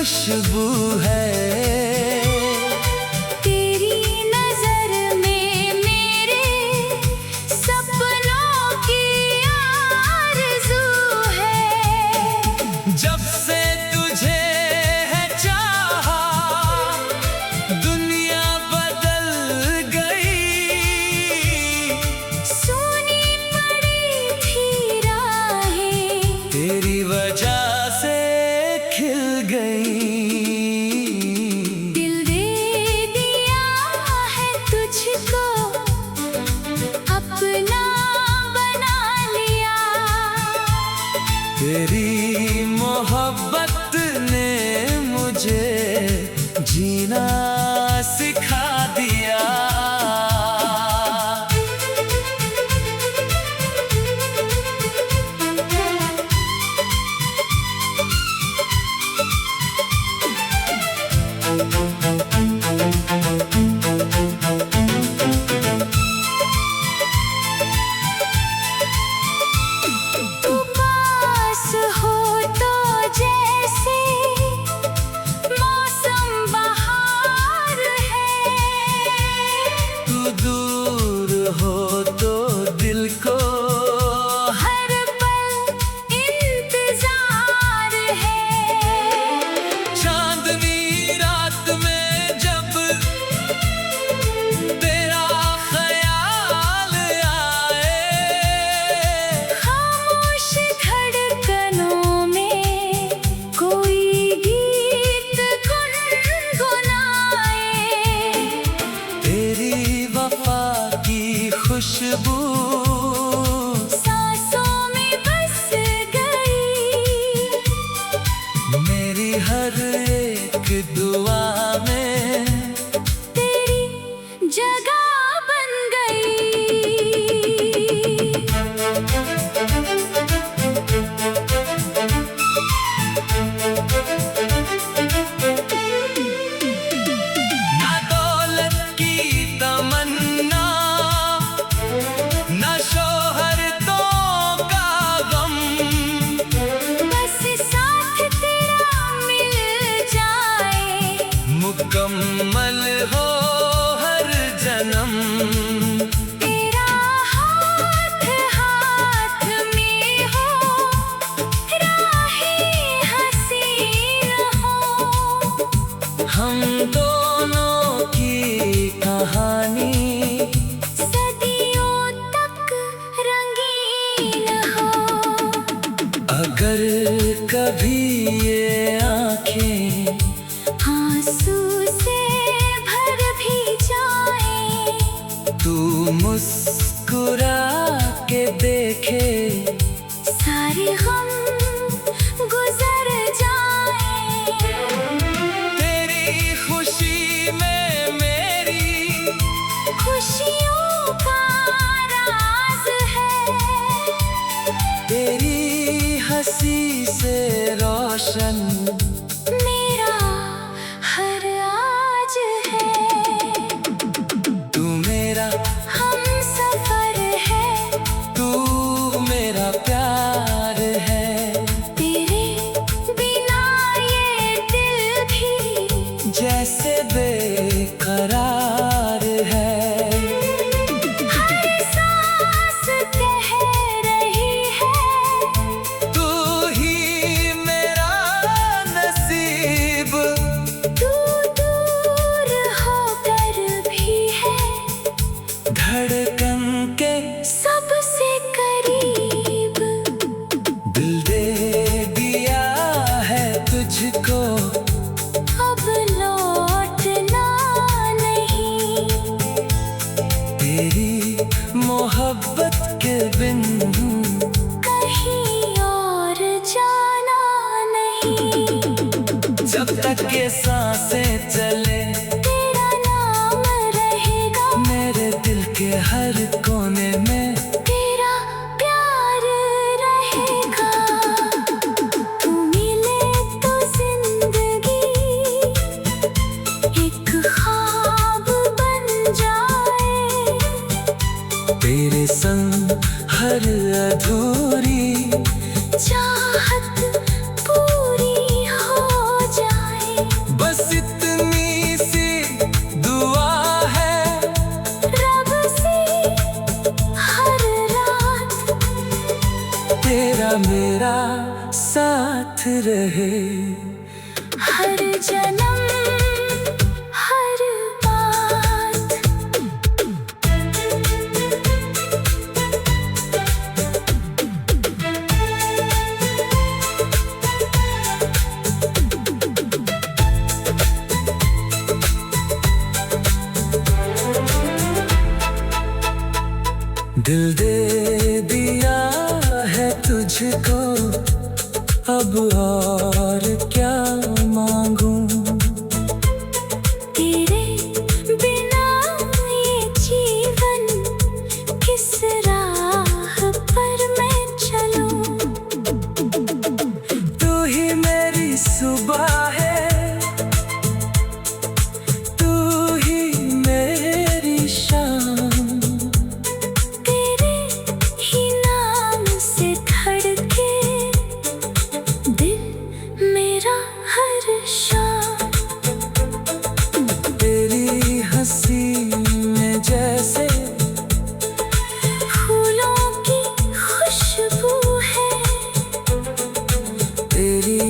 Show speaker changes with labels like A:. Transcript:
A: खुशबू है।
B: तेरी नजर में मेरे सपनों की आरज़ू है।
A: जब से तुझे है चाहा दुनिया बदल गई।
B: सुनी पड़ी थी राहें
A: तेरी वजह से खिल गई।
B: दिल दे दिया है तुझको अपना बना लिया।
A: तेरी मोहब्बत ने मुझे जीना सिखा दिया।
B: तू पास हो तो जैसे मौसम बहार है।
A: तू दूर हो तो दिल को
B: हर पल इंतजार है।
A: चांदनी रात में जब तेरा ख्याल आए।
B: खामोश धड़कनों में कोई गीत गुनगुनाए।
A: तेरी वफा की खुशबू
B: सांसों में बस गई।
A: मेरी हर एक दुआ में
B: तेरी जगह बन गई।
A: ना दौलत की तमन्ना ना शोहरतों का गम।
B: बस साथ तेरा मिल जाए।
A: मुकम्मल हो हर जन्म।
B: तेरा हाथ हाथ में हो राहें हसीन हो।
A: हम दोनों की कहानी
B: सदियों तक रंगीन हो।
A: अगर कभी ये आँखें
B: आंसू से भर भी जाए।
A: तू मुस्कुरा के देखे।
B: सारे गम गुजर जाए।
A: तेरी खुशी में मेरी
B: खुशियों का राज है।
A: तेरी हंसी से रोशन
B: मेरा हर आज है।
A: तू मेरा
B: हमसफर है।
A: तू मेरा प्यार है।
B: तेरे बिना ये दिल भी
A: जैसे बेकरार है।
B: हर सांस कह रही है।
A: तू ही मेरा नसीब।
B: तू दूर होकर भी है
A: धड़कन के
B: सबसे करीब।
A: दिल दे दिया है तुझको
B: अब लौटना नहीं।
A: तेरी मोहब्बत के बिन
B: कहीं और जाना नहीं।
A: जब तक ये सांसें चले
B: तेरा नाम रहेगा
A: मेरे दिल के हर कोने में।
B: तेरा प्यार रहेगा। तू मिले तो जिंदगी एक ख्वाब बन जाए।
A: तेरे संग हर अधूरी
B: चाहत पूरी हो जाए।
A: मेरा साथ रहे।
B: हर जन्म हर बात
A: दिल दे दिया है तुझको, अब और क्या मांगूं।
B: तेरे बिना ये जीवन किस राह पर मैं चलूं।
A: तू ही मेरी सुबह है, तू ही मेरी शाम।
B: तेरे ही नाम से धड़के दिल मेरा हर शाम।
A: तेरी हंसी में जैसे
B: फूलों की खुशबू है।
A: तेरी